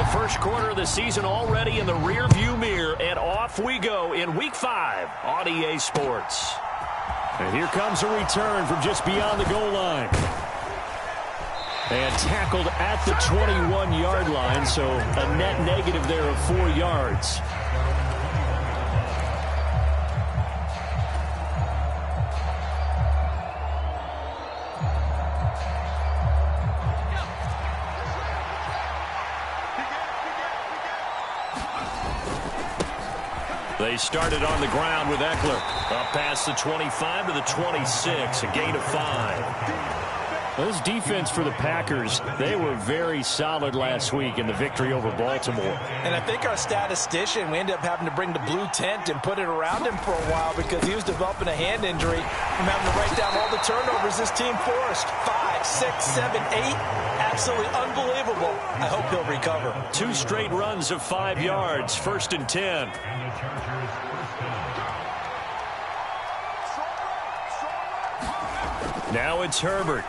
The first quarter of the season already in the rearview mirror, and off we go in Week 5 on EA Sports. And here comes a return from just beyond the goal line. And tackled at the 21-yard line, so a net negative there of 4 yards. They started on the ground with Eckler. Up past the 25 to the 26, a gain of 5. This defense for the Packers, they were very solid last week in the victory over Baltimore. And I think our statistician, we ended up having to bring the blue tent and put it around him for a while because he was developing a hand injury from having to write down all the turnovers this team forced. 5, 6, 7, 8. Absolutely unbelievable. I hope he'll recover. 2 straight runs of 5 yards, 1st and 10. Now it's Herbert.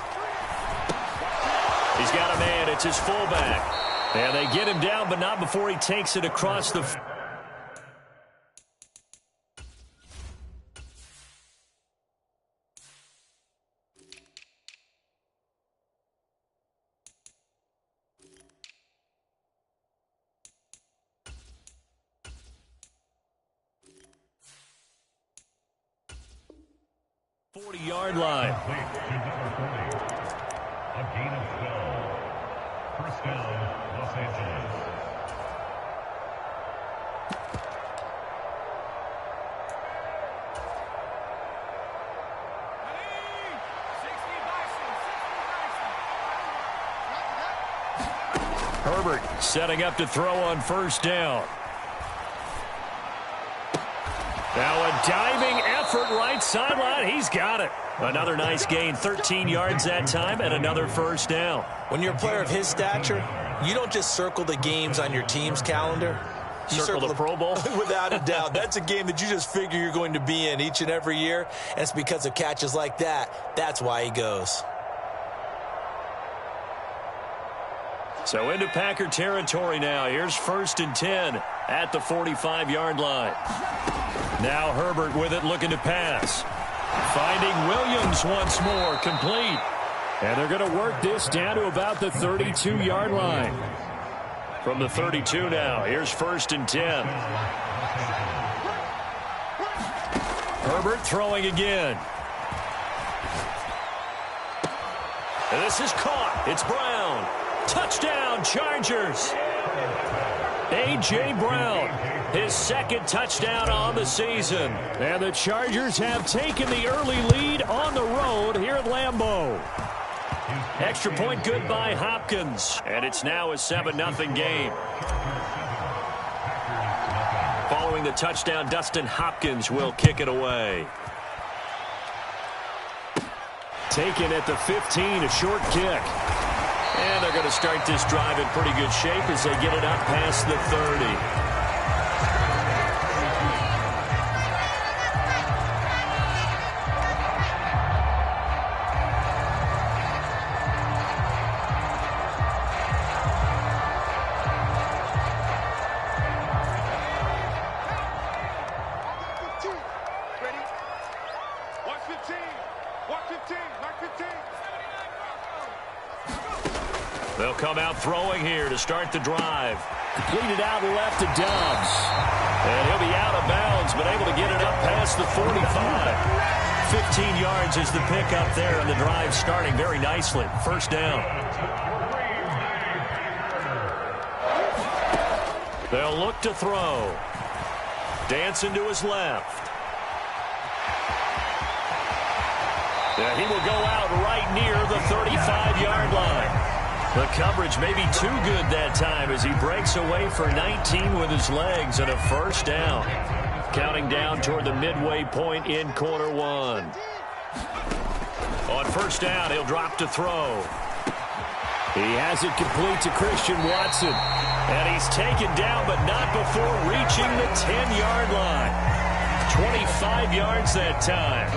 He's got a man. It's his fullback. And they get him down, but not before he takes it across the... ...40-yard line. A gain of 12. First down, Los Angeles. Herbert setting up to throw on 1st down. Now a diving effort right sideline. He's got it. Another nice gain, 13 yards that time, and another 1st down. When you're a player of his stature, you don't just circle the games on your team's calendar. You circle the Pro Bowl? Without a doubt. That's a game that you just figure you're going to be in each and every year, and it's because of catches like that. That's why he goes. So into Packer territory now. Here's 1st and 10 at the 45-yard line. Now Herbert with it, looking to pass. Finding Williams once more, complete. And they're going to work this down to about the 32-yard line. From the 32 now, here's 1st and 10. Herbert throwing again. And this is caught. It's Brown. Touchdown, Chargers. A.J. Brown, his 2nd touchdown on the season. And the Chargers have taken the early lead on the road here at Lambeau. Extra point good by Hopkins. And it's now a 7-0 game. Following the touchdown, Dustin Hopkins will kick it away. Taken at the 15, a short kick. And they're going to start this drive in pretty good shape as they get it up past the 30. They'll come out throwing here to start the drive. Completed out left to Dobbs. And he'll be out of bounds, but able to get it up past the 45. 15 yards is the pickup there, and the drive starting very nicely. 1st down. They'll look to throw. Dancing to his left. And he will go out right near the 35-yard line. The coverage may be too good that time as he breaks away for 19 with his legs and a 1st down. Counting down toward the midway point in quarter 1. On 1st down, he'll drop to throw. He has it complete to Christian Watson. And he's taken down, but not before reaching the 10-yard line. 25 yards that time.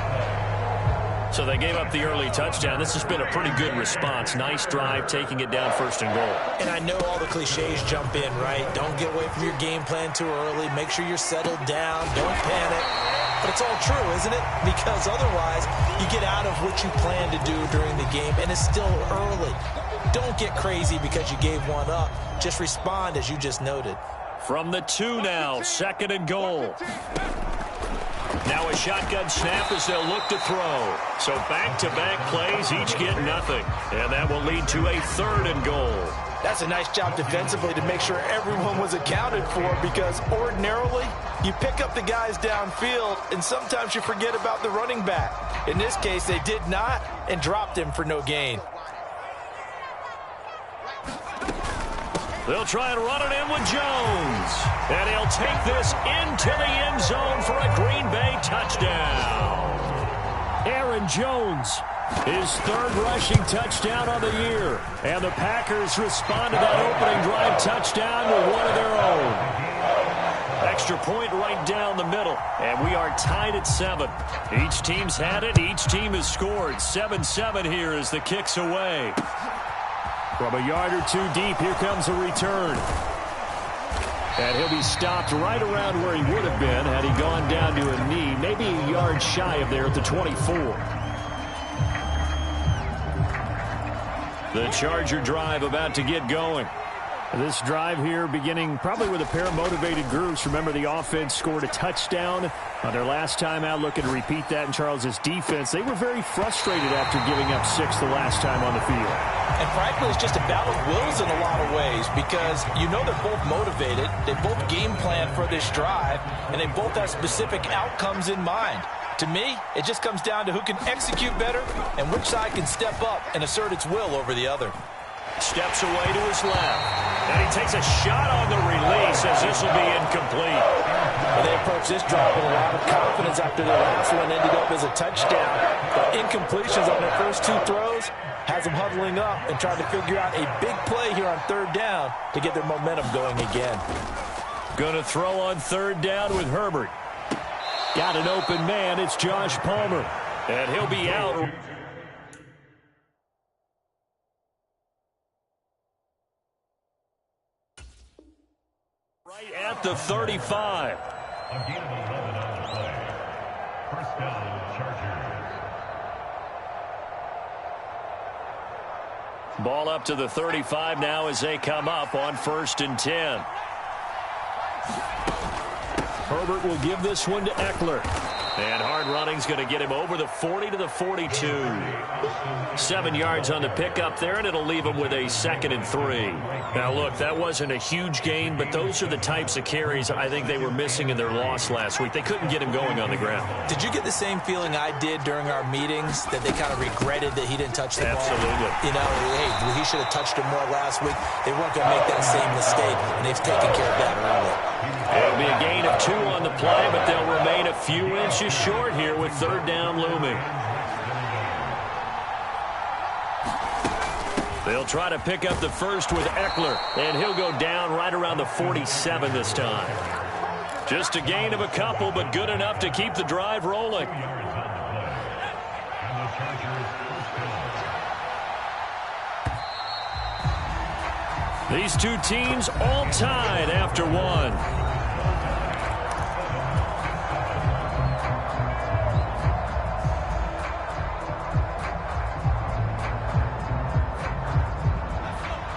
So they gave up the early touchdown. This has been a pretty good response. Nice drive, taking it down 1st and goal. And I know all the cliches jump in, right? Don't get away from your game plan too early. Make sure you're settled down. Don't panic. But it's all true, isn't it? Because otherwise, you get out of what you plan to do during the game, and it's still early. Don't get crazy because you gave one up. Just respond as you just noted. From the 2 now, 2nd and goal. Now a shotgun snap as they'll look to throw. So back-to-back plays, each get nothing. And that will lead to a 3rd and goal. That's a nice job defensively to make sure everyone was accounted for, because ordinarily you pick up the guys downfield and sometimes you forget about the running back. In this case, they did not and dropped him for no gain. They'll try and run it in with Jones. And he'll take this into the end zone for a Green Bay touchdown. Aaron Jones, his 3rd rushing touchdown of the year. And the Packers respond to that opening drive touchdown with one of their own. Extra point right down the middle. And we are tied at 7. Each team's had it. Each team has scored. 7-7 here as the kick's away. From a yard or 2 deep, here comes a return. And he'll be stopped right around where he would have been had he gone down to a knee, maybe a yard shy of there at the 24. The Charger drive about to get going. This drive here beginning probably with a pair of motivated groups. Remember, the offense scored a touchdown on their last time out. Looking to repeat that in Charles' defense. They were very frustrated after giving up 6 the last time on the field. And frankly, it's just a battle of wills in a lot of ways, because you know they're both motivated. They both game plan for this drive, and they both have specific outcomes in mind. To me, it just comes down to who can execute better and which side can step up and assert its will over the other. Steps away to his left. And he takes a shot on the release as this will be incomplete. Well, they approach this drive with a lot of confidence after their last one ended up as a touchdown. But incompletions on their first 2 throws has them huddling up and trying to figure out a big play here on 3rd down to get their momentum going again. Going to throw on 3rd down with Herbert. Got an open man. It's Josh Palmer. And he'll be out. Right at the 35. A gain of 11 on the play. 1st down, Chargers. Ball up to the 35 now as they come up on 1st and 10. Herbert will give this one to Eckler. And hard running's going to get him over the 40 to the 42. 7 yards on the pickup there, and it'll leave him with a 2nd and 3. Now, look, that wasn't a huge gain, but those are the types of carries I think they were missing in their loss last week. They couldn't get him going on the ground. Did you get the same feeling I did during our meetings, that they kind of regretted that he didn't touch the ball? Absolutely. You know, hey, he should have touched it more last week. They weren't going to make that same mistake, and they've taken care of that early. It'll be a gain of 2 on the play, but they'll remain a few inches short here with 3rd down looming. They'll try to pick up the first with Eckler, and he'll go down right around the 47 this time. Just a gain of a couple, but good enough to keep the drive rolling. These 2 teams all tied after 1.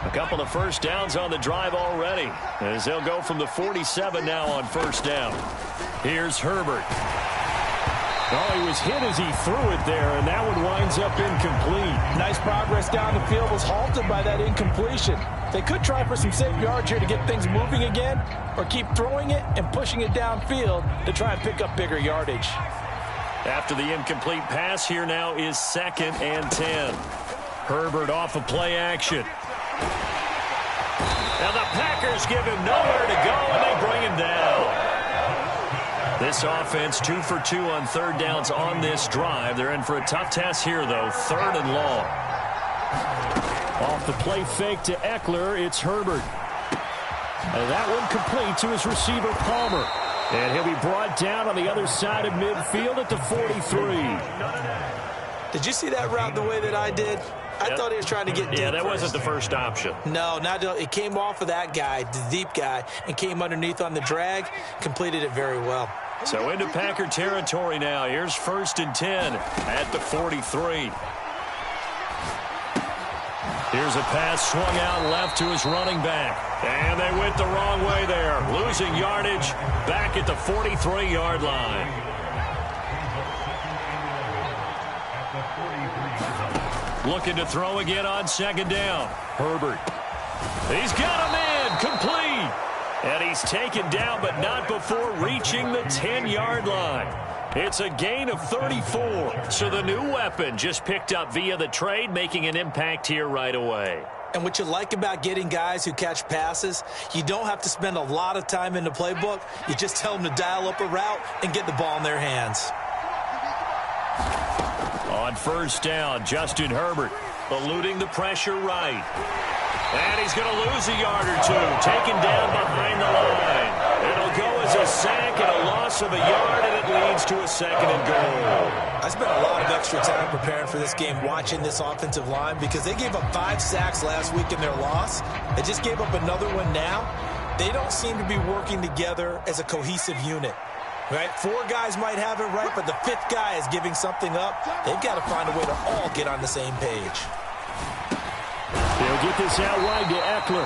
A couple of 1st downs on the drive already, as they'll go from the 47 now on 1st down. Here's Herbert. Oh, he was hit as he threw it there, and that one winds up incomplete. Nice progress down the field was halted by that incompletion. They could try for some safe yards here to get things moving again, or keep throwing it and pushing it downfield to try and pick up bigger yardage. After the incomplete pass, here now is 2nd and 10. Herbert off of play action. Now the Packers give him nowhere to go, and they bring him down. This offense 2 for 2 on 3rd downs on this drive. They're in for a tough task here, though. 3rd and long. Off the play fake to Eckler, it's Herbert. And that one complete to his receiver, Palmer. And he'll be brought down on the other side of midfield at the 43. Did you see that route the way that I did? I thought he was trying to get deep. Yeah, that wasn't the first option. No, it came off of that guy, the deep guy, and came underneath on the drag, completed it very well. So into Packer territory now. Here's 1st and 10 at the 43. Here's a pass swung out left to his running back. And they went the wrong way there. Losing yardage back at the 43-yard line. Looking to throw again on 2nd down. Herbert. He's got him in. Complete. And he's taken down, but not before reaching the 10-yard line. It's a gain of 34. So the new weapon just picked up via the trade, making an impact here right away. And what you like about getting guys who catch passes, you don't have to spend a lot of time in the playbook. You just tell them to dial up a route and get the ball in their hands. On 1st down, Justin Herbert eluding the pressure right. And he's going to lose a yard or two, taken down behind the line. It'll go as a sack and a loss of a yard, and it leads to a 2nd and goal. I spent a lot of extra time preparing for this game, watching this offensive line, because they gave up 5 sacks last week in their loss. They just gave up another one now. They don't seem to be working together as a cohesive unit. Right? 4 guys might have it right, but the 5th guy is giving something up. They've got to find a way to all get on the same page. They'll get this out wide to Eckler.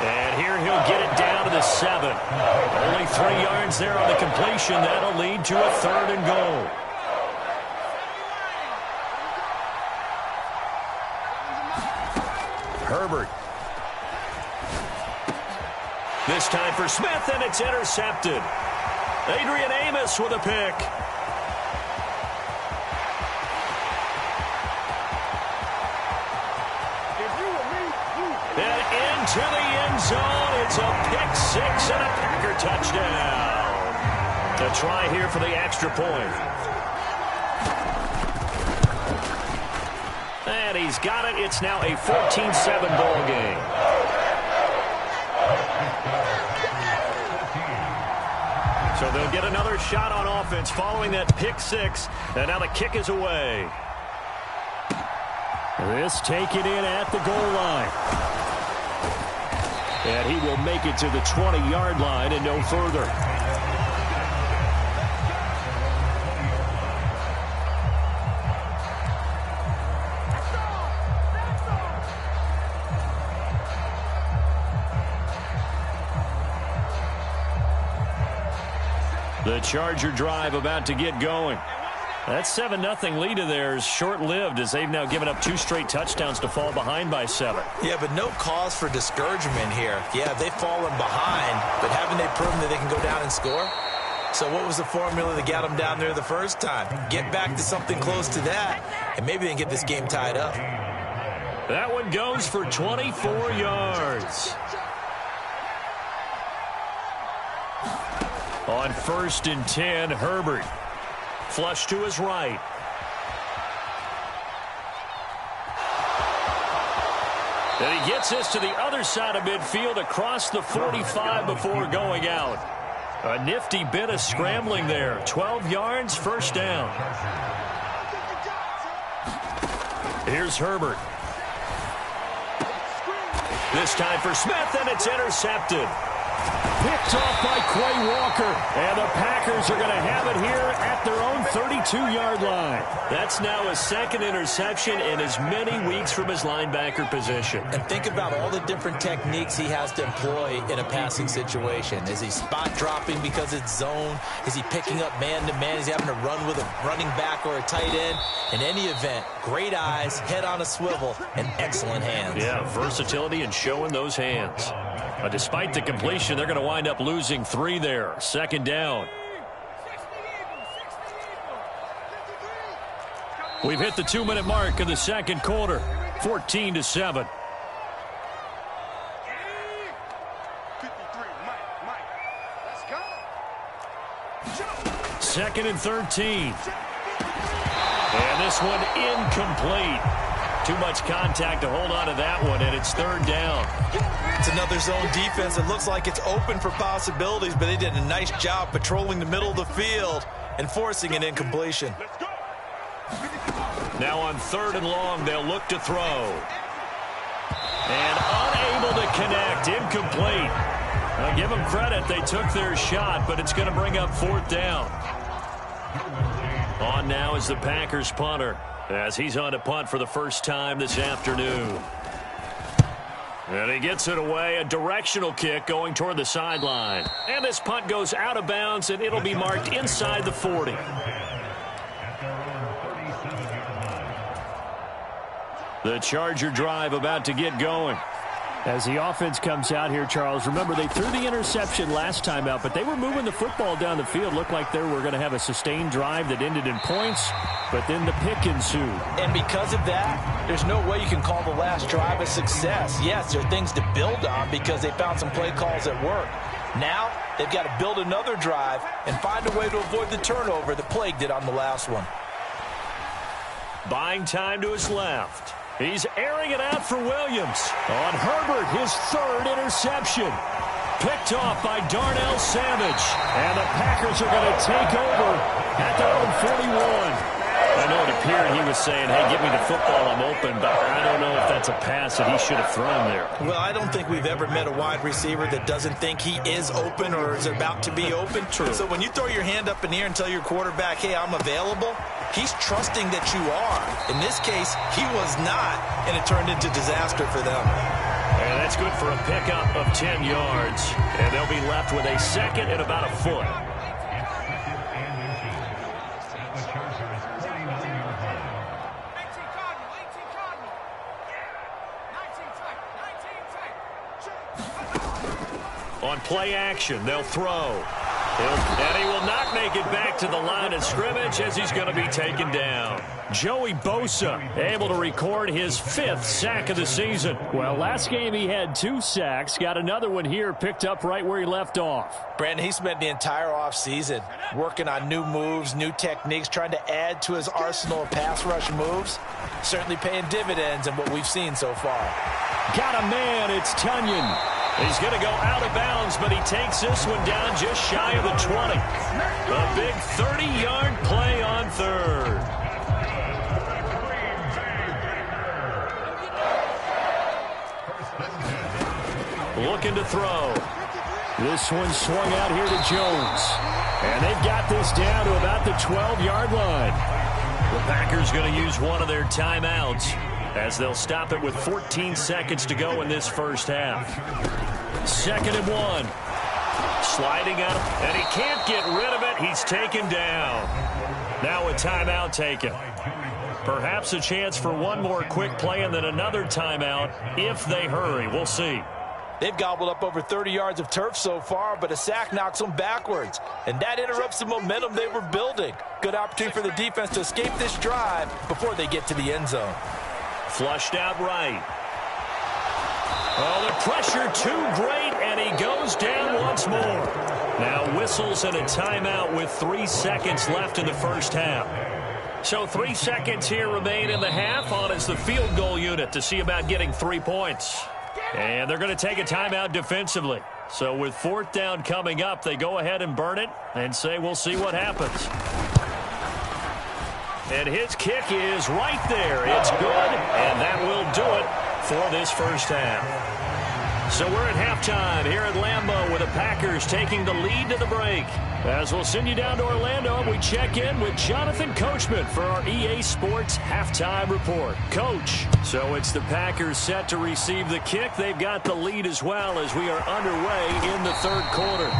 And here he'll get it down to the 7. Only 3 yards there on the completion. That'll lead to a 3rd and goal. Herbert. This time for Smith, and it's intercepted. Adrian Amos with a pick. And into the end zone. It's a pick 6 and a Packer touchdown. A try here for the extra point. And he's got it. It's now a 14-7 ball game. So they'll get another shot on offense following that pick 6. And now the kick is away. This taken in at the goal line. And he will make it to the 20-yard line and no further. The Charger drive about to get going. That 7-0 lead of theirs short-lived as they've now given up 2 straight touchdowns to fall behind by 7. Yeah, but no cause for discouragement here. Yeah, they've fallen behind, but haven't they proven that they can go down and score? So what was the formula that got them down there the first time? Get back to something close to that, and maybe they can get this game tied up. That one goes for 24 yards. On 1st and 10, Herbert. Flush to his right. And he gets this to the other side of midfield across the 45 before going out. A nifty bit of scrambling there. 12 yards, 1st down. Here's Herbert. This time for Smith, and it's intercepted. Picked off by Quay Walker, and the Packers are going to have it here at their own 32-yard line. That's now his 2nd interception in as many weeks from his linebacker position. And think about all the different techniques he has to employ in a passing situation. Is he spot dropping because it's zone? Is he picking up man-to-man? Is he having to run with a running back or a tight end? In any event, great eyes, head on a swivel, and excellent hands. Yeah, versatility and showing those hands. Despite the completion, they're going to wind up losing 3 there. 2nd down. We've hit the 2-minute mark of the 2nd quarter. 14-7. Second and 13. And this one incomplete. Too much contact to hold on to that one, and it's 3rd down. It's another zone defense. It looks like it's open for possibilities, but they did a nice job patrolling the middle of the field and forcing an incompletion. Now on 3rd and long, they'll look to throw. And unable to connect. Incomplete. I'll give them credit. They took their shot, but it's going to bring up 4th down. On now is the Packers punter, as he's on to punt for the first time this afternoon. And he gets it away, a directional kick going toward the sideline. And this punt goes out of bounds, and it'll be marked inside the 40. The Charger drive about to get going. As the offense comes out here, Charles, remember they threw the interception last time out, but they were moving the football down the field. Looked like they were going to have a sustained drive that ended in points, but then the pick ensued. And because of that, there's no way you can call the last drive a success. Yes, there are things to build on because they found some play calls that work. Now, they've got to build another drive and find a way to avoid the turnover that plagued it on the last one. Buying time to his left. He's airing it out for Williams. On Herbert, his 3rd interception. Picked off by Darnell Savage. And the Packers are going to take over at their own 41. I know it appeared he was saying, hey, give me the football, I'm open, but I don't know if that's a pass that he should have thrown there. Well, I don't think we've ever met a wide receiver that doesn't think he is open or is about to be open. True. So when you throw your hand up in the air and tell your quarterback, hey, I'm available, he's trusting that you are. In this case, he was not, and it turned into disaster for them. And that's good for a pickup of 10 yards. And they'll be left with a 2nd and about a foot. On play action, they'll throw. And he will not make it back to the line of scrimmage as he's going to be taken down. Joey Bosa able to record his 5th sack of the season. Well, last game he had 2 sacks. Got another one here, picked up right where he left off. Brandon, he spent the entire offseason working on new moves, new techniques, trying to add to his arsenal of pass rush moves. Certainly paying dividends in what we've seen so far. Got a man, it's Tunyon. He's going to go out of bounds, but he takes this one down just shy of the 20. A big 30-yard play on 3rd. Looking to throw. This one swung out here to Jones. And they've got this down to about the 12-yard line. The Packers going to use one of their timeouts as they'll stop it with 14 seconds to go in this first half. 2nd and 1. Sliding out, and he can't get rid of it. He's taken down. Now a timeout taken. Perhaps a chance for one more quick play and then another timeout if they hurry. We'll see. They've gobbled up over 30 yards of turf so far, but a sack knocks them backwards. And that interrupts the momentum they were building. Good opportunity for the defense to escape this drive before they get to the end zone. Flushed out right. Oh, the pressure too great, and he goes down once more. Now whistles and a timeout with 3 seconds left in the first half. So 3 seconds here remain in the half. On is the field goal unit to see about getting 3 points. And they're going to take a timeout defensively. So with 4th down coming up, they go ahead and burn it and say we'll see what happens. And his kick is right there. It's good, and that will do it for this first half. So we're at halftime here at Lambeau with the Packers taking the lead to the break. As we'll send you down to Orlando, we check in with Jonathan Coachman for our EA Sports Halftime Report. Coach, so it's the Packers set to receive the kick. They've got the lead as well as we are underway in the 3rd quarter.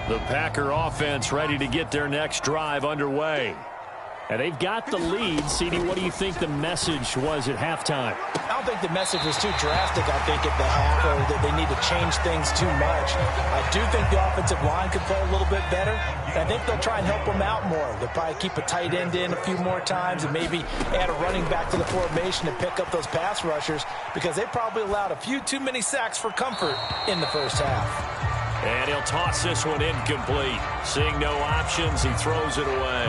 The Packer offense ready to get their next drive underway. And they've got the lead. CD, what do you think the message was at halftime? I don't think the message was too drastic, I think, at the half, or that they need to change things too much. I do think the offensive line could play a little bit better. And I think they'll try and help them out more. They'll probably keep a tight end in a few more times and maybe add a running back to the formation and pick up those pass rushers because they probably allowed a few too many sacks for comfort in the first half. And he'll toss this one incomplete. Seeing no options, he throws it away.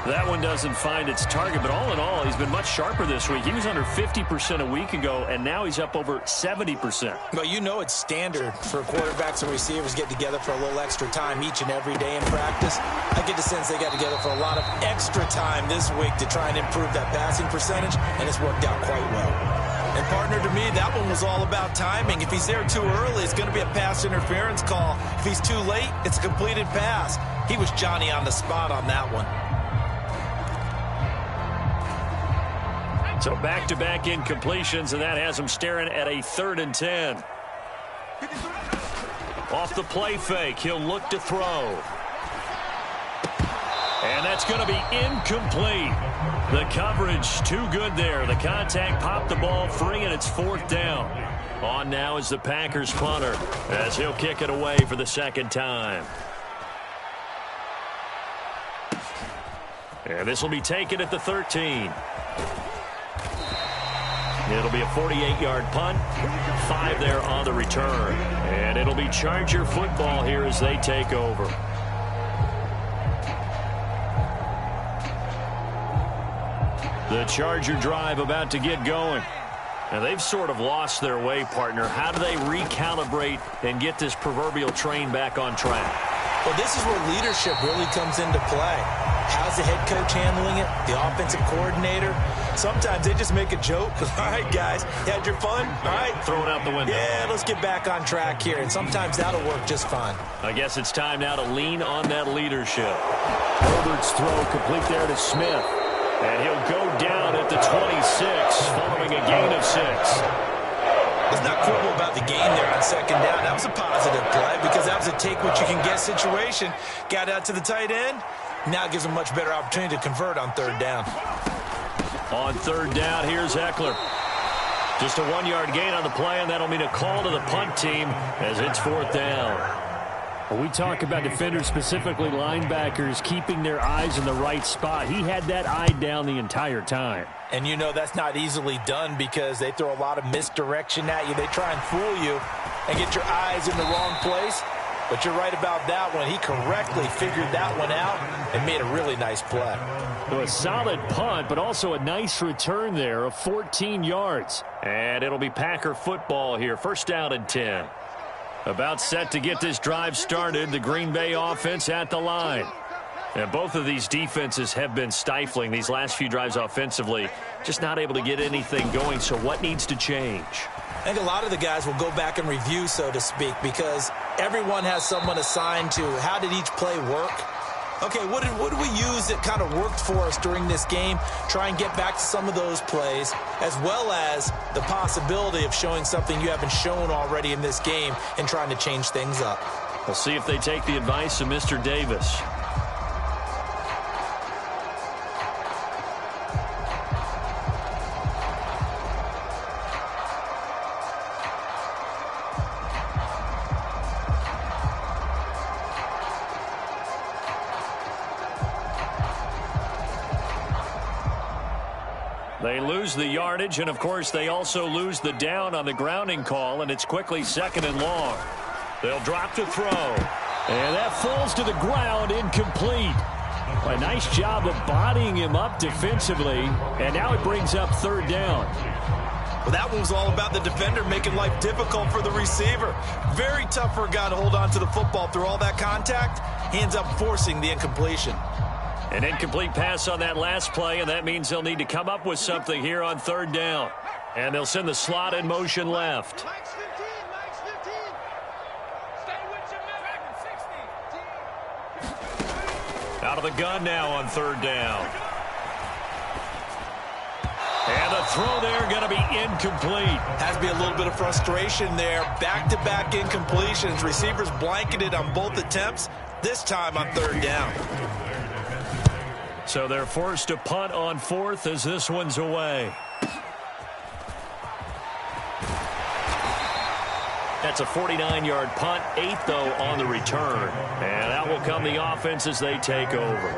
That one doesn't find its target, but all in all, he's been much sharper this week. He was under 50% a week ago, and now he's up over 70%. Well, you know it's standard for quarterbacks and receivers get together for a little extra time each and every day in practice. I get the sense they got together for a lot of extra time this week to try and improve that passing percentage, and it's worked out quite well. And, partner, to me, that one was all about timing. If he's there too early, it's going to be a pass interference call. If he's too late, it's a completed pass. He was Johnny on the spot on that one. So back-to-back incompletions, and that has him staring at a 3rd and 10. Off the play fake, he'll look to throw. And that's going to be incomplete. The coverage too good there. The contact popped the ball free, and it's 4th down. On now is the Packers punter as he'll kick it away for the 2nd time. And this will be taken at the 13. It'll be a 48-yard punt. 5 there on the return. And it'll be Charger football here as they take over. The Charger drive about to get going. And they've sort of lost their way, partner. How do they recalibrate and get this proverbial train back on track? Well, this is where leadership really comes into play. How's the head coach handling it? The offensive coordinator? Sometimes they just make a joke. All right, guys, you had your fun? All right. Throw it out the window. Yeah, let's get back on track here. And sometimes that'll work just fine. I guess it's time now to lean on that leadership. Herbert's throw complete there to Smith. And he'll go down at the 26 following a gain of 6. Let's not quibble about the gain there on 2nd down. That was a positive play because that was a take-what-you-can-get situation. Got out to the tight end. Now it gives them a much better opportunity to convert on 3rd down. On 3rd down, here's Eckler. Just a 1-yard gain on the play, and that'll mean a call to the punt team as it's 4th down. When we talk about defenders, specifically linebackers, keeping their eyes in the right spot, he had that eye down the entire time. And you know that's not easily done because they throw a lot of misdirection at you. They try and fool you and get your eyes in the wrong place. But you're right about that one. He correctly figured that one out and made a really nice play. So a solid punt, but also a nice return there of 14 yards. And it'll be Packer football here. 1st down and 10. About set to get this drive started. The Green Bay offense at the line. And both of these defenses have been stifling these last few drives offensively. Just not able to get anything going. So what needs to change? I think a lot of the guys will go back and review, so to speak, because everyone has someone assigned to how did each play work. Okay, what did we use that kind of worked for us during this game? Try and get back to some of those plays, as well as the possibility of showing something you haven't shown already in this game and trying to change things up. We'll see if they take the advice of Mr. Davis. They lose the yardage, and, of course, they also lose the down on the grounding call, and it's quickly 2nd and long. They'll drop to throw. And that falls to the ground, incomplete. A nice job of bodying him up defensively, and now it brings up 3rd down. Well, that one was all about the defender making life difficult for the receiver. Very tough for a guy to hold on to the football through all that contact. He ends up forcing the incompletion. An incomplete pass on that last play, and that means they'll need to come up with something here on 3rd down. And they'll send the slot in motion left. Out of the gun now on 3rd down. And the throw there going to be incomplete. Has to be a little bit of frustration there. Back-to-back incompletions. Receivers blanketed on both attempts, this time on 3rd down. So they're forced to punt on 4th as this one's away. That's a 49-yard punt, 8th, though, on the return. And that will come the offense as they take over.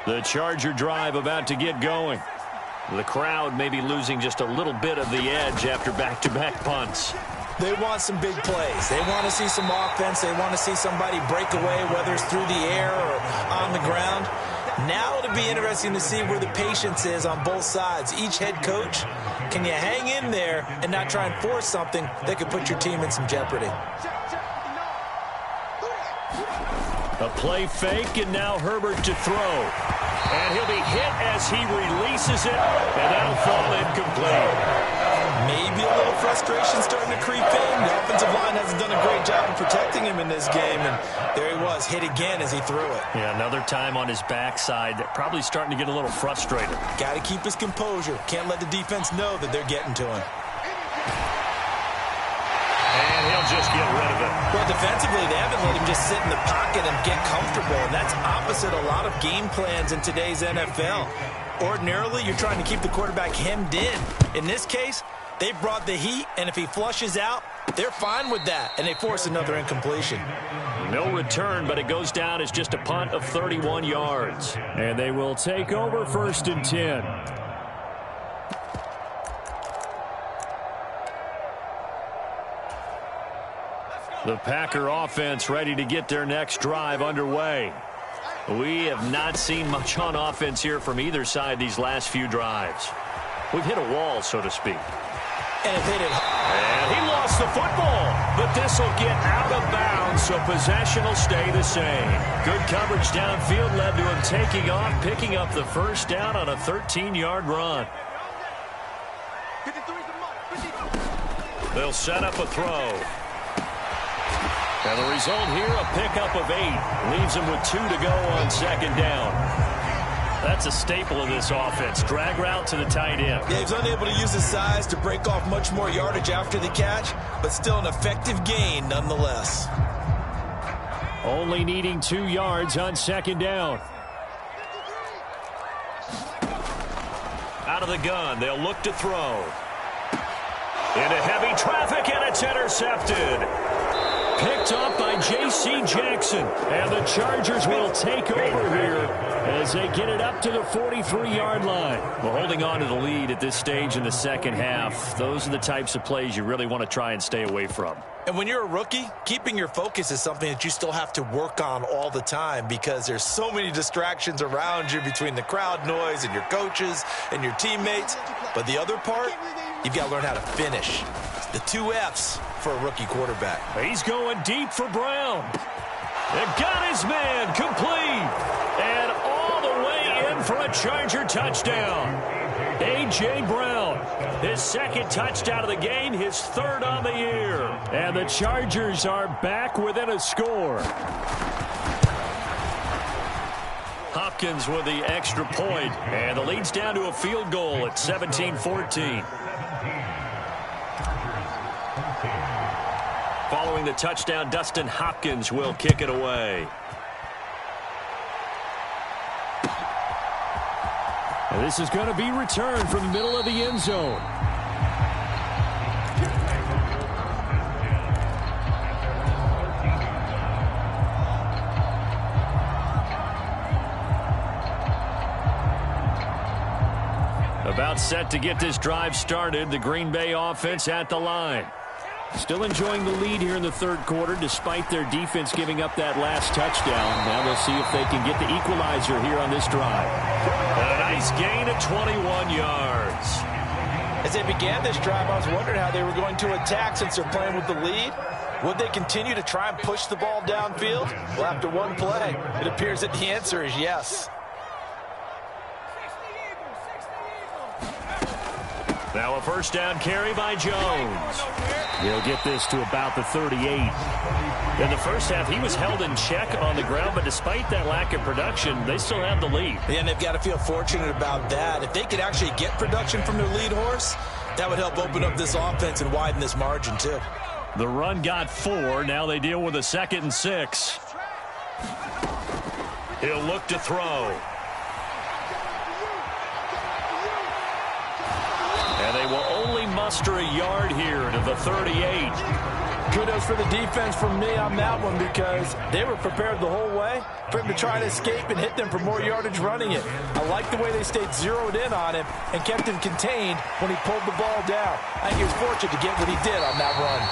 The Charger drive about to get going. The crowd may be losing just a little bit of the edge after back-to-back punts. They want some big plays. They want to see some offense. They want to see somebody break away, whether it's through the air or on the ground. Now it'll be interesting to see where the patience is on both sides. Each head coach, can you hang in there and not try and force something that could put your team in some jeopardy? A play fake, and now Herbert to throw. And he'll be hit as he releases it, and that'll fall incomplete. Maybe a little frustration starting to creep in. The offensive line hasn't done a great job of protecting him in this game, and there he was, hit again as he threw it. Yeah, another time on his backside, probably starting to get a little frustrated. Got to keep his composure. Can't let the defense know that they're getting to him. And he'll just get rid of it. Well, defensively, they haven't let him just sit in the pocket and get comfortable, and that's opposite a lot of game plans in today's NFL. Ordinarily, you're trying to keep the quarterback hemmed in. In this case, they brought the heat, and if he flushes out, they're fine with that, and they force another incompletion. No return, but it goes down as just a punt of 31 yards. And they will take over 1st and 10. The Packer offense ready to get their next drive underway. We have not seen much on offense here from either side these last few drives. We've hit a wall, so to speak. And hit it. And he lost the football, but this will get out of bounds, so possession will stay the same. Good coverage downfield led to him taking off, picking up the first down on a 13-yard run. They'll set up a throw. And the result here, a pickup of 8. Leaves him with 2 to go on 2nd down. That's a staple of this offense. Drag route to the tight end. Yeah, he's unable to use his size to break off much more yardage after the catch, but still an effective gain nonetheless. Only needing 2 yards on 2nd down. Out of the gun, they'll look to throw. Into heavy traffic, and it's intercepted. Picked up by J.C. Jackson. And the Chargers will take over here as they get it up to the 43-yard line. Well, holding on to the lead at this stage in the second half, those are the types of plays you really want to try and stay away from. And when you're a rookie, keeping your focus is something that you still have to work on all the time because there's so many distractions around you between the crowd noise and your coaches and your teammates. But the other part, you've got to learn how to finish. The 2 F's for a rookie quarterback. He's going deep for Brown. And got his man complete. And all the way in for a Charger touchdown. A.J. Brown, his 2nd touchdown of the game, his 3rd on the year. And the Chargers are back within a score. Hopkins with the extra point. And the lead's down to a field goal at 17-14. Following the touchdown, Dustin Hopkins will kick it away. And this is going to be returned from the middle of the end zone. About set to get this drive started. The Green Bay offense at the line. Still enjoying the lead here in the 3rd quarter despite their defense giving up that last touchdown. Now we'll see if they can get the equalizer here on this drive. A nice gain of 21 yards. As they began this drive, I was wondering how they were going to attack since they're playing with the lead. Would they continue to try and push the ball downfield? Well, after one play, it appears that the answer is yes. Now a 1st down carry by Jones. He'll get this to about the 38. In the first half, he was held in check on the ground, but despite that lack of production, they still have the lead. And they've got to feel fortunate about that. If they could actually get production from their lead horse, that would help open up this offense and widen this margin, too. The run got 4. Now they deal with a 2nd and 6. He'll look to throw. And they will only muster a yard here to the 38. Kudos for the defense from me on that one because they were prepared the whole way for him to try to escape and hit them for more yardage running it. I like the way they stayed zeroed in on him and kept him contained when he pulled the ball down. I think he was fortunate to get what he did on that run.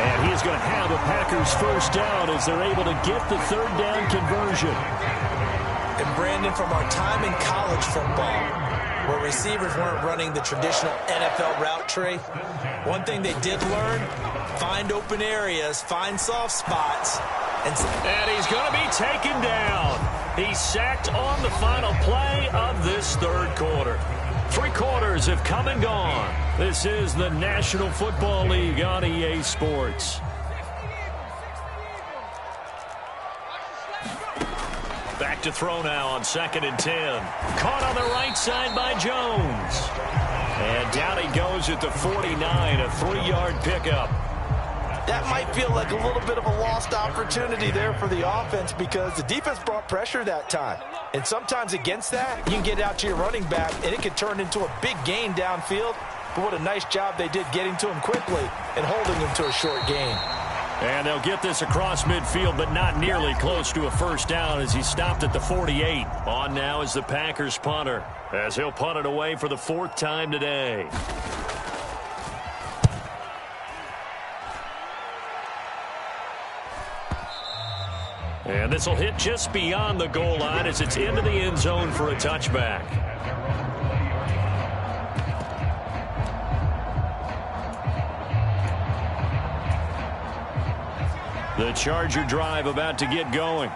And he is going to have a Packers first down as they're able to get the third down conversion. And Brandon, from our time in college football, where receivers weren't running the traditional NFL route tree, one thing they did learn, find open areas, find soft spots. And he's going to be taken down. He's sacked on the final play of this third quarter. 3 quarters have come and gone. This is the National Football League on EA Sports. Back to throw now on 2nd and 10. Caught on the right side by Jones. And down he goes at the 49, a 3-yard pickup. That might feel like a little bit of a lost opportunity there for the offense because the defense brought pressure that time. And sometimes against that, you can get out to your running back, and it could turn into a big gain downfield. But what a nice job they did getting to him quickly and holding him to a short gain. And they'll get this across midfield, but not nearly close to a first down as he stopped at the 48. On now is the Packers punter, as he'll punt it away for the 4th time today. And this will hit just beyond the goal line as it's into the end zone for a touchback. The Charger drive about to get going.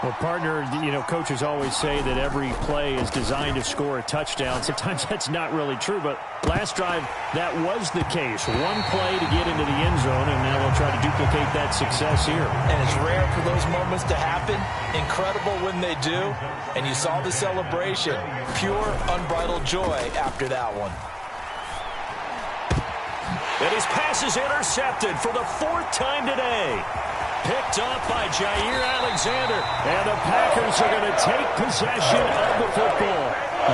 Well, partner, coaches always say that every play is designed to score a touchdown. Sometimes that's not really true, but last drive, that was the case. One play to get into the end zone, and now they'll try to duplicate that success here. And it's rare for those moments to happen. Incredible when they do. And you saw the celebration. Pure, unbridled joy after that one. And his pass is intercepted for the 4th time today. Picked off by Jair Alexander. And the Packers are going to take possession of the football.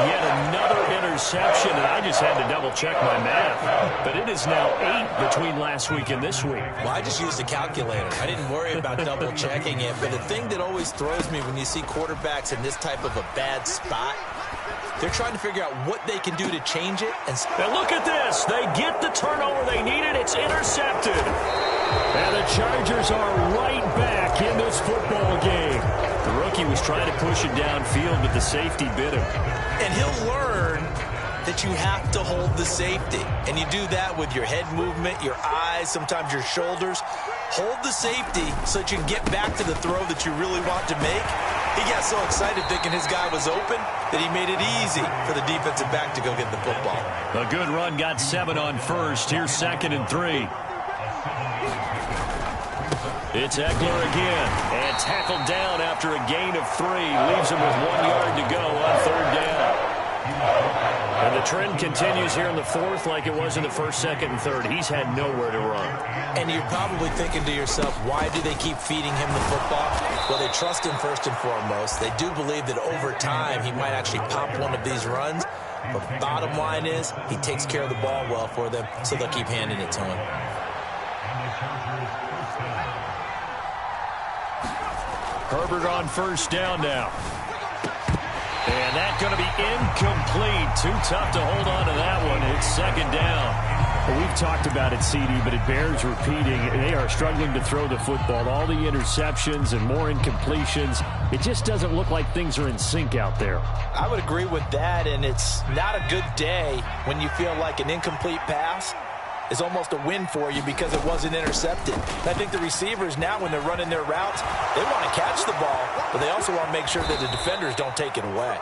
Yet another interception, and I just had to double-check my math. But it is now 8 between last week and this week. Well, I just used a calculator. I didn't worry about double-checking it. But the thing that always throws me when you see quarterbacks in this type of a bad spot, they're trying to figure out what they can do to change it. And look at this. They get the turnover they needed. It's intercepted. And the Chargers are right back in this football game. The rookie was trying to push it downfield, but the safety bit him. And he'll learn that you have to hold the safety. And you do that with your head movement, your eyes, sometimes your shoulders. Hold the safety so that you can get back to the throw that you really want to make. He got so excited thinking his guy was open that he made it easy for the defensive back to go get the football. A good run, got 7 on first. Here's 2nd and 3. It's Eckler again, and tackled down after a gain of 3. Leaves him with 1 yard to go on 3rd down. And the trend continues here in the 4th like it was in the 1st, 2nd, and 3rd. He's had nowhere to run. And you're probably thinking to yourself, why do they keep feeding him the football? Well, they trust him first and foremost. They do believe that over time he might actually pop one of these runs. But bottom line is he takes care of the ball well for them, so they'll keep handing it to him. Herbert on 1st down now. And that's going to be incomplete. Too tough to hold on to that one. It's 2nd down. Well, we've talked about it, CD, but it bears repeating. They are struggling to throw the football. All the interceptions and more incompletions. It just doesn't look like things are in sync out there. I would agree with that, and it's not a good day when you feel like an incomplete pass is almost a win for you because it wasn't intercepted. I think the receivers now, when they're running their routes, they want to catch the ball, but they also want to make sure that the defenders don't take it away.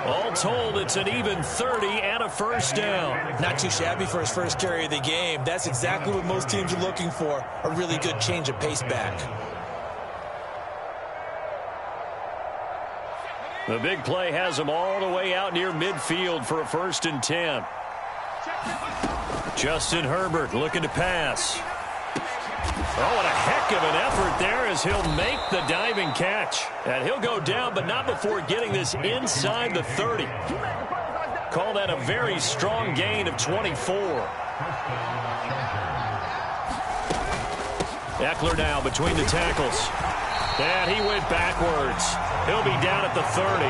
All told, it's an even 30 and a 1st down. Not too shabby for his first carry of the game. That's exactly what most teams are looking for, a really good change of pace back. The big play has them all the way out near midfield for a 1st and 10. Justin Herbert looking to pass. Oh, what a heck of an effort there as he'll make the diving catch. And he'll go down, but not before getting this inside the 30. Call that a very strong gain of 24. Eckler now between the tackles. And he went backwards. He'll be down at the 30.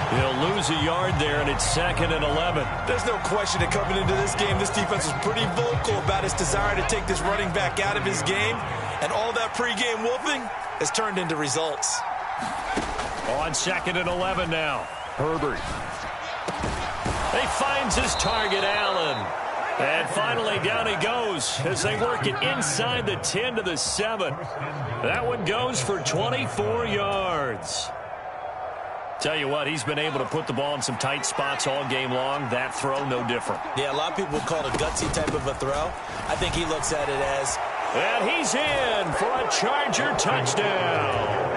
He'll lose a yard there, and it's 2nd and 11. There's no question that coming into this game, this defense was pretty vocal about its desire to take this running back out of his game. And all that pregame wolfing has turned into results. On 2nd and 11 now. Herbert. He finds his target, Allen. And finally, down he goes as they work it inside the 10 to the 7. That one goes for 24 yards. Tell you what, he's been able to put the ball in some tight spots all game long. That throw, no different. Yeah, a lot of people would call it a gutsy type of a throw. I think he looks at it as... And he's in for a Charger touchdown.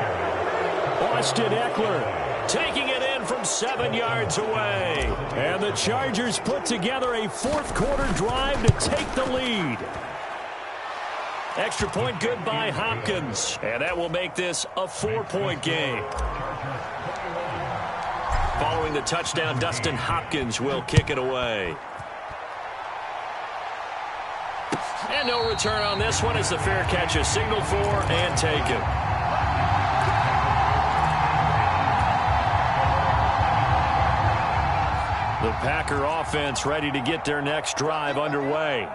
Austin Eckler taking it in from 7 yards away. And the Chargers put together a fourth-quarter drive to take the lead. Extra point good by Hopkins. And that will make this a 4-point game. Following the touchdown, Dustin Hopkins will kick it away. And no return on this one as the fair catch is signaled for and taken. The Packer offense ready to get their next drive underway.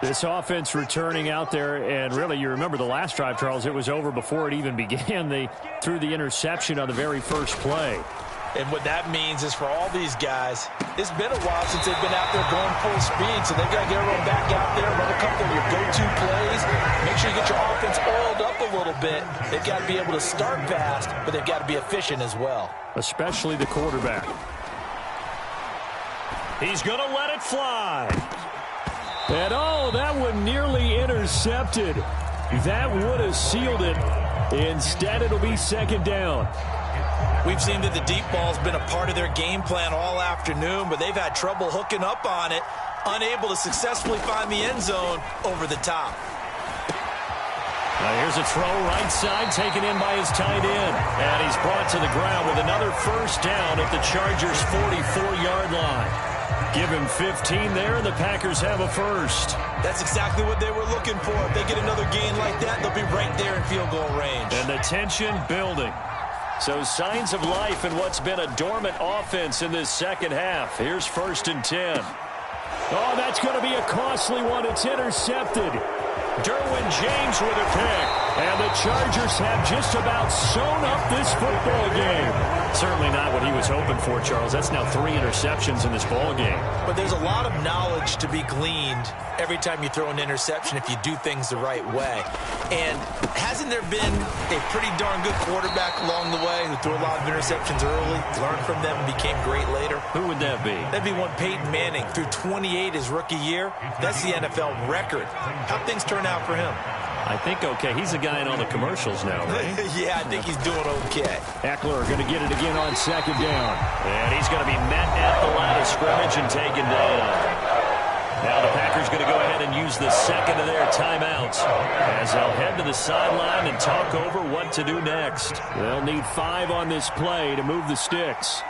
This offense returning out there, and really, you remember the last drive, Charles, it was over before it even began. They threw the interception on the very first play. And what that means is for all these guys, it's been a while since they've been out there going full speed, so they've got to get everyone back out there, run a couple of your go-to plays, make sure you get your offense oiled up a little bit. They've got to be able to start fast, but they've got to be efficient as well. Especially the quarterback. He's going to let it fly. And oh, that one nearly intercepted. That would have sealed it. Instead, it'll be 2nd down. We've seen that the deep ball's been a part of their game plan all afternoon, but they've had trouble hooking up on it, unable to successfully find the end zone over the top. Now here's a throw right side taken in by his tight end. And he's brought to the ground with another first down at the Chargers' 44-yard line. Give him 15 there, and the Packers have a first. That's exactly what they were looking for. If they get another gain like that, they'll be right there in field goal range. And the tension building. So signs of life in what's been a dormant offense in this second half. Here's 1st and 10. Oh, that's going to be a costly one. It's intercepted. Derwin James with a pick. And the Chargers have just about sewn up this football game. Certainly not what he was hoping for, Charles. That's now 3 interceptions in this ball game. But there's a lot of knowledge to be gleaned every time you throw an interception if you do things the right way. And hasn't there been a pretty darn good quarterback along the way who threw a lot of interceptions early, learned from them, and became great later? Who would that be? That'd be one Peyton Manning. Threw 28 his rookie year. That's the NFL record. How'd things turn out for him? I think okay. He's a guy in all the commercials now, right? Yeah, I think he's doing okay. Eckler going to get it again on 2nd down. And he's going to be met at the line of scrimmage and taken down. Now the Packers going to go ahead and use the second of their timeouts as they'll head to the sideline and talk over what to do next. They'll need 5 on this play to move the sticks.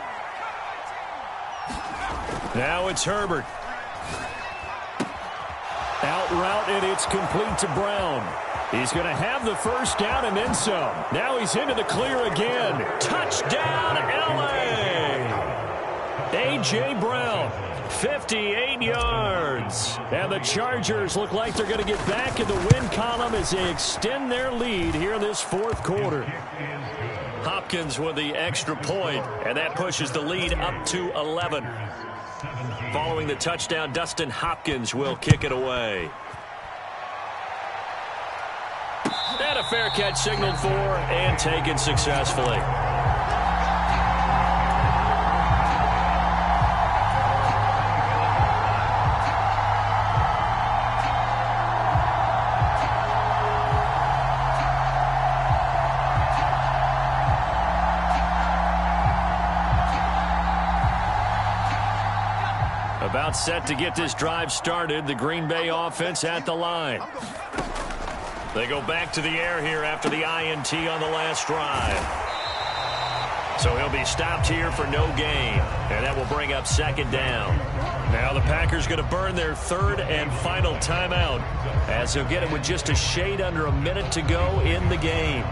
Now it's Herbert. Out route, and it's complete to Brown. He's going to have the first down and then some. Now he's into the clear again. Touchdown, L.A. A.J. Brown. 58 yards. And the Chargers look like they're going to get back in the win column as they extend their lead here in this 4th quarter. Hopkins with the extra point, and that pushes the lead up to 11. Following the touchdown, Dustin Hopkins will kick it away. And a fair catch signaled for and taken successfully. About set to get this drive started. The Green Bay offense at the line. They go back to the air here after the INT on the last drive. So he'll be stopped here for no gain, and that will bring up second down. Now the Packers going to burn their third and final timeout as they'll get it with just a shade under a minute to go in the game.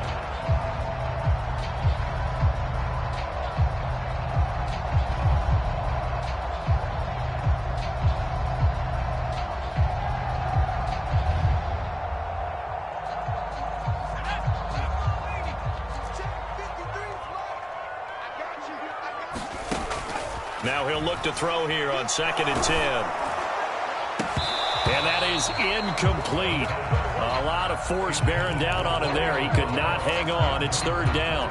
Now he'll look to throw here on 2nd and 10. And that is incomplete. A lot of force bearing down on him there. He could not hang on. It's 3rd down.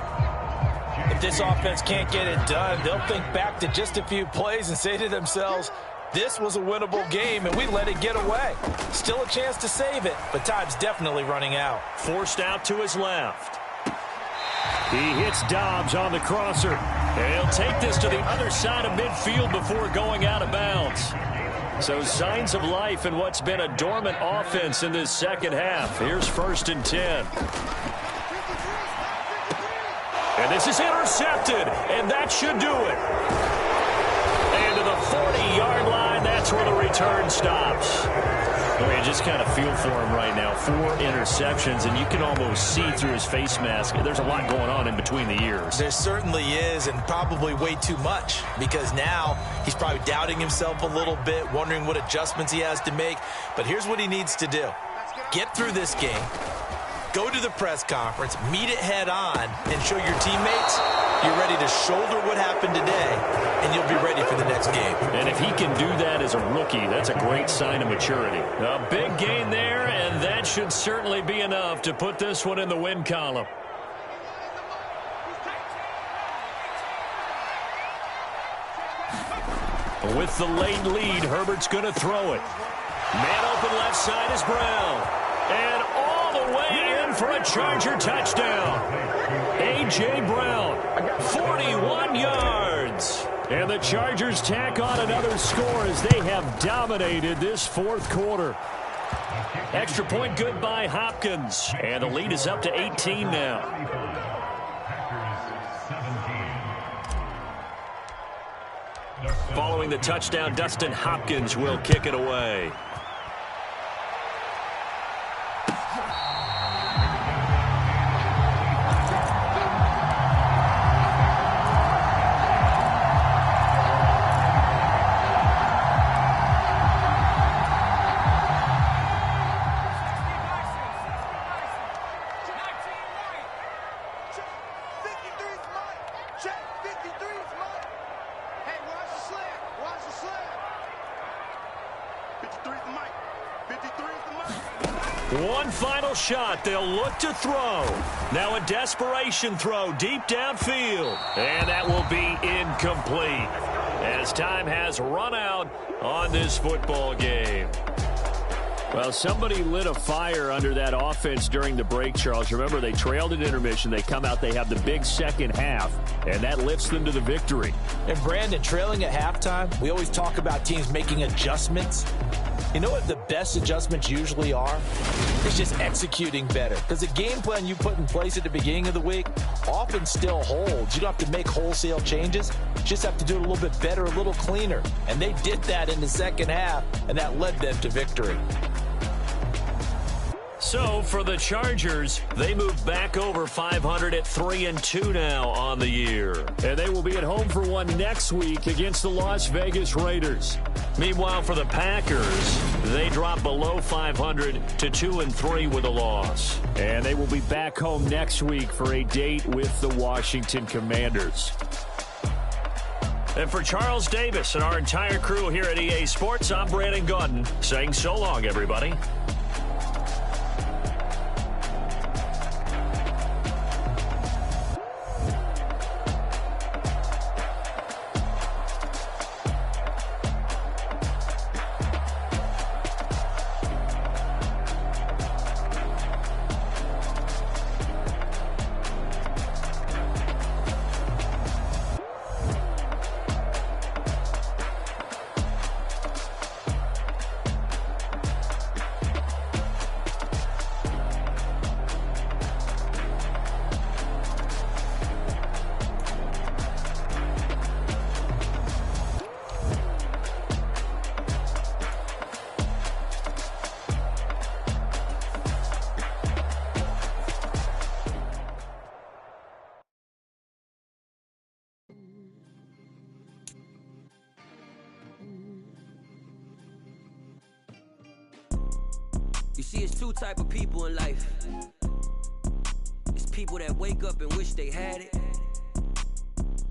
If this offense can't get it done, they'll think back to just a few plays and say to themselves, this was a winnable game, and we let it get away. Still a chance to save it, but time's definitely running out. Forced out to his left. He hits Dobbs on the crosser. And he'll take this to the other side of midfield before going out of bounds. So signs of life in what's been a dormant offense in this second half. Here's 1st and 10. And this is intercepted, and that should do it. And to the 40-yard line, that's where the return stops. I mean, just kind of feel for him right now. 4 interceptions, and you can almost see through his face mask. There's a lot going on in between the ears. There certainly is, and probably way too much, because now he's probably doubting himself a little bit, wondering what adjustments he has to make. But here's what he needs to do. Get through this game, go to the press conference, meet it head on, and show your teammates you're ready to shoulder what happened today, and you'll be ready for the next game. And if he can do that as a rookie, that's a great sign of maturity. A big gain there, and that should certainly be enough to put this one in the win column. With the late lead, Herbert's going to throw it. Man open left side is Brown. And all the way in for a Charger touchdown. A.J. Brown, 41 yards. And the Chargers tack on another score as they have dominated this 4th quarter. Extra point good by Hopkins. And the lead is up to 18 now. Following the touchdown, Dustin Hopkins will kick it away. One final shot. They'll look to throw. Now a desperation throw deep downfield. And that will be incomplete as time has run out on this football game. Well, somebody lit a fire under that offense during the break, Charles. Remember, they trailed at intermission. They come out, they have the big second half, and that lifts them to the victory. And, Brandon, trailing at halftime, we always talk about teams making adjustments. You know what the best adjustments usually are? It's just executing better. Because the game plan you put in place at the beginning of the week often still holds. You don't have to make wholesale changes. You just have to do it a little bit better, a little cleaner. And they did that in the second half, and that led them to victory. So for the Chargers, they move back over 500 at 3-2 now on the year. And they will be at home for one next week against the Las Vegas Raiders. Meanwhile, for the Packers, they drop below 500 to 2-3 with a loss. And they will be back home next week for a date with the Washington Commanders. And for Charles Davis and our entire crew here at EA Sports, I'm Brandon Gaudin saying so long, everybody. You see, it's two type of people in life. It's people that wake up and wish they had it.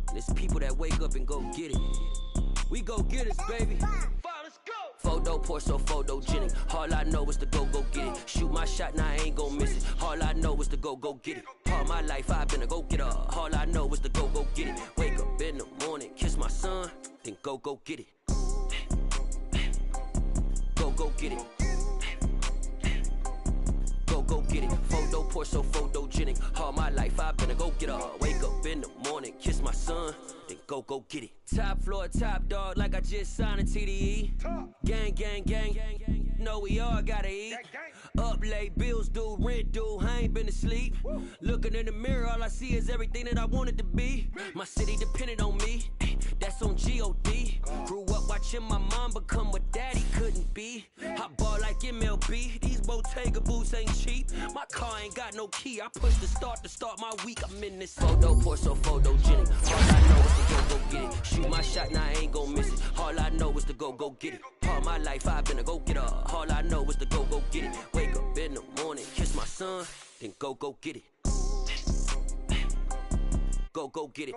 And it's people that wake up and go get it. We go get it, baby. Let's go. Photo pour so photogenic. All I know is to go get it. Shoot my shot, now I ain't gon' miss it. All I know is to go get it. All my life I've been a go-getter. All I know is to go get it. Wake up in the morning, kiss my son, then go get it. Go get it. Go get it. Photo pour so photogenic. All my life I've been a go-getter. Wake up in the morning, kiss my son, then go get it. Top floor, top dog, like I just signed a TDE. Gang, gang, gang. Know we all gotta eat. Up late, bills due, rent due, I ain't been asleep. Looking in the mirror, all I see is everything that I wanted to be. My city depended on me, that's on G.O.D. Grew up watching my mom become what daddy couldn't be. I ball like MLB, these Bottega boots ain't cheap. My car ain't got no key, I push the start to start my week. I'm in this photo pour so photogenic. All I know is to go get it. Shoot my shot, now I ain't gon' miss it. All I know is to go get it. All my life I've been a go-getter. All I know is to go get it. Wake up in the morning, kiss my son, then go get it. Go get it.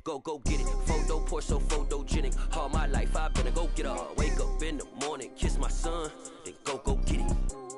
Go get it. Photo pour so photogenic. All my life I've been a go-getter. Wake up in the morning, kiss my son, then go get it.